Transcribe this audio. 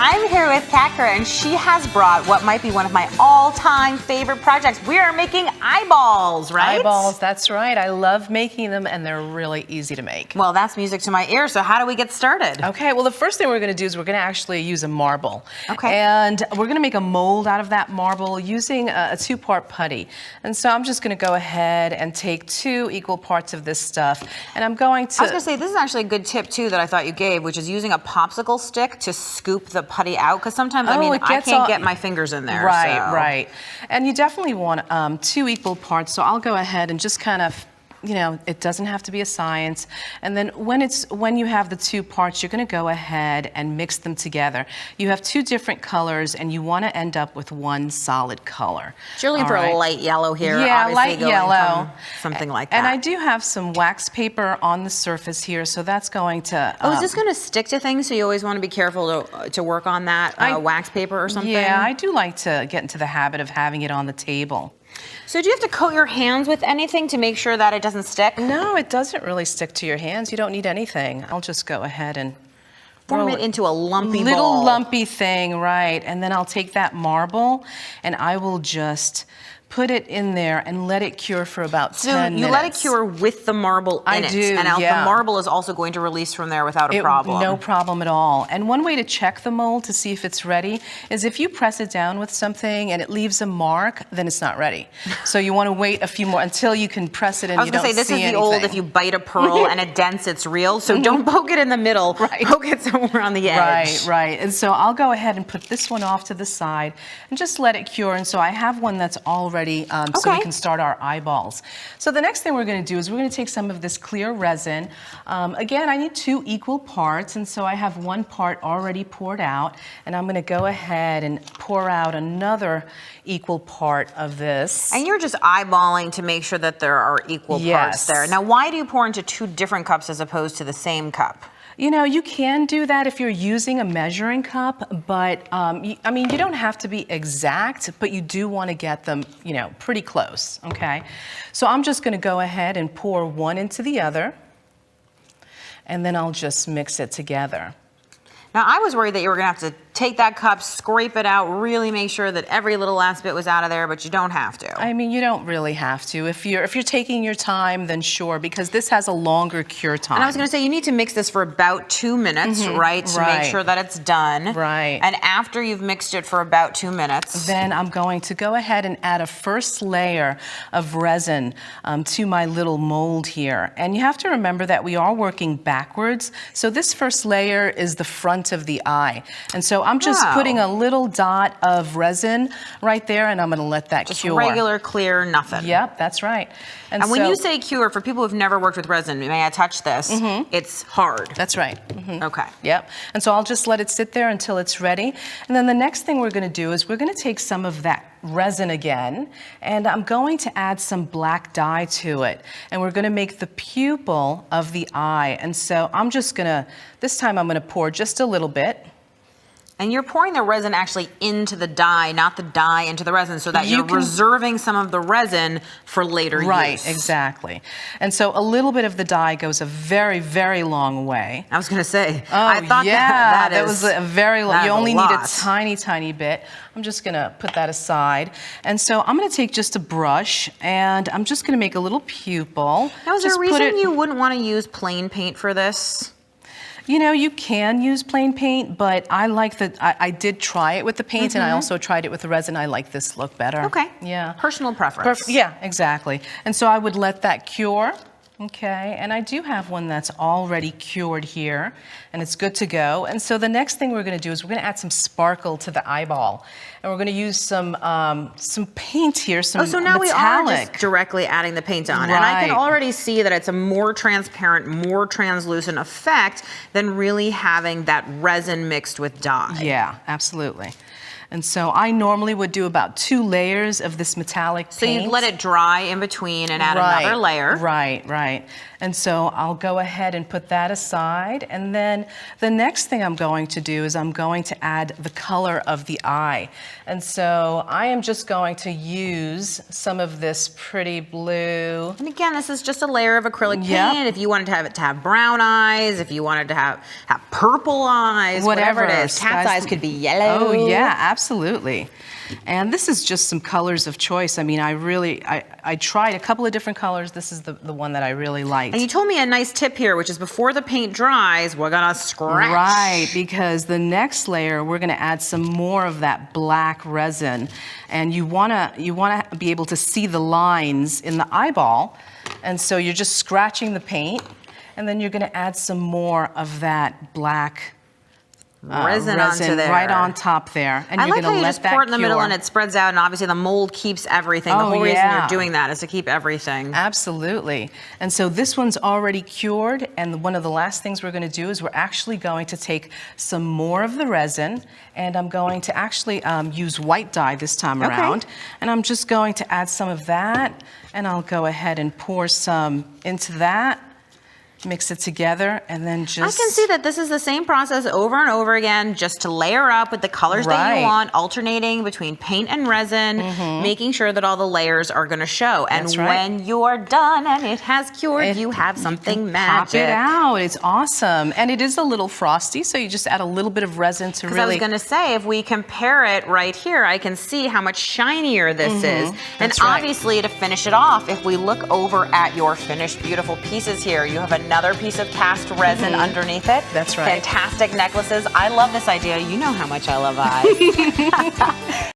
I'm here with Kerr, and she has brought what might be one of my all-time favorite projects. We are making eyeballs, right? Eyeballs, that's right. I love making them, and they're really easy to make. Well, that's music to my ears, so how do we get started? Okay, well, the first thing we're going to do is we're going to actually use a marble. Okay. And we're going to make a mold out of that marble using a two-part putty. And so I'm just going to go ahead and take 2 equal parts of this stuff, and I'm going to... I was going to say, this is actually a good tip, too, that I thought you gave, which is using a popsicle stick to scoop the putty out, because sometimes, I mean, I can't get my fingers in there. Right, so. right. And you definitely want 2 equal parts, so I'll go ahead and just kind of, you know, it doesn't have to be a science. And then when you have the 2 parts, you're going to go ahead and mix them together. You have 2 different colors, and you want to end up with 1 solid color. So you're looking for a light yellow here. Yeah, obviously light yellow. Something like that. And I do have some wax paper on the surface here, so that's going to... is this going to stick to things, so you always want to be careful to work on that wax paper or something? Yeah, I do like to get into the habit of having it on the table. So do you have to coat your hands with anything to make sure that it doesn't stick? No, it doesn't really stick to your hands. You don't need anything. I'll just go ahead and form it into a lumpy little ball. Lumpy thing, right? And then I'll take that marble and I will just put it in there and let it cure for about 10 minutes. So you let it cure with the marble in it. I do, and yeah. The marble is also going to release from there without a problem. No problem at all. And one way to check the mold to see if it's ready is if you press it down with something and it leaves a mark, then it's not ready. So you want to wait a few more until you can press it and you don't see anything. I was going to say, this is the old, if you bite a pearl and it dents, it's real. So don't poke it in the middle. Right. Poke it somewhere on the edge. Right, right. And so I'll go ahead and put this one off to the side and just let it cure. And so I have one that's all ready, so we can start our eyeballs. So the next thing we're going to do is we're going to take some of this clear resin. Again, I need 2 equal parts, and so I have 1 part already poured out, and I'm going to go ahead and pour out another equal part of this. And you're just eyeballing to make sure that there are equal parts there. Now, why do you pour into 2 different cups as opposed to the same cup? You know, you can do that if you're using a measuring cup, but I mean, you don't have to be exact, but you do want to get them, you know, pretty close, okay? So I'm just going to go ahead and pour one into the other, and then I'll just mix it together. Now, I was worried that you were going to have to take that cup, scrape it out, really make sure that every little last bit was out of there, but you don't have to. I mean, you don't really have to. If you're taking your time, then sure, because this has a longer cure time. And I was going to say, you need to mix this for about 2 minutes, right, to make sure that it's done. Right. And after you've mixed it for about 2 minutes, then I'm going to go ahead and add a first layer of resin to my little mold here. And you have to remember that we are working backwards. So this first layer is the front of the eye. And so I'm just putting a little dot of resin right there, and I'm going to let that cure. Just regular, clear, nothing. Yep, that's right. And when you say cure, for people who've never worked with resin, may I touch this? It's hard. That's right. Okay. Yep. And so I'll just let it sit there until it's ready. And then the next thing we're going to do is we're going to take some of that resin again, and I'm going to add some black dye to it. And we're going to make the pupil of the eye. And so I'm just going to, this time I'm going to pour just a little bit. And you're pouring the resin actually into the dye, not the dye into the resin, so that you're reserving some of the resin for later use. Right, exactly. And so a little bit of the dye goes a very, very long way. I was going to say, oh, I thought that was a very long, you only need a tiny, tiny bit. I'm just going to put that aside. And so I'm going to take just a brush, and I'm just going to make a little pupil. Now, is there a reason you wouldn't want to use plain paint for this? You know, you can use plain paint, but I like that. I did try it with the paint, and I also tried it with the resin. I like this look better. Okay. Yeah. Personal preference. Yeah, exactly. And so I would let that cure. Okay, and I do have one that's already cured here, and it's good to go. And so the next thing we're going to do is we're going to add some sparkle to the eyeball, and we're going to use some paint here, some so now metallic. We are just directly adding the paint on, and I can already see that it's a more transparent, more translucent effect than really having that resin mixed with dye. Yeah, absolutely. And so I normally would do about 2 layers of this metallic paint. So you'd let it dry in between and add another layer. Right, right. And so I'll go ahead and put that aside. And then the next thing I'm going to do is I'm going to add the color of the eye. And so I am just going to use some of this pretty blue. And again, this is just a layer of acrylic paint. If you wanted to have it to have brown eyes, if you wanted to have purple eyes, whatever it is. Cat's eyes could be yellow. Oh yeah, absolutely. And this is just some colors of choice. I mean, I tried a couple of different colors. This is the one that I really liked. And you told me a nice tip here, which is before the paint dries, we're gonna scratch. Right, because the next layer, we're gonna add some more of that black resin. And you wanna be able to see the lines in the eyeball. And so you're just scratching the paint, and then you're gonna add some more of that black resin onto there. Right on top there. And I you're like gonna how you let just that pour it in the middle cure. and it spreads out, and obviously the mold keeps everything. The whole reason you're doing that is to keep everything. Absolutely. And so this one's already cured, and one of the last things we're going to do is we're actually going to take some more of the resin, and I'm going to actually use white dye this time around. And I'm just going to add some of that, and I'll go ahead and pour some into that. Mix it together, and then just... I can see that this is the same process over and over again, just to layer up with the colors that you want, alternating between paint and resin, making sure that all the layers are gonna show. And when you're done and it has cured, you have something magic. Pop it out, it's awesome. And it is a little frosty, so you just add a little bit of resin to really... I was gonna say, if we compare it right here, I can see how much shinier this is. And obviously, to finish it off, if we look over at your finished beautiful pieces here, you have another piece of cast resin underneath it. That's right. Fantastic necklaces. I love this idea. You know how much I love eyes.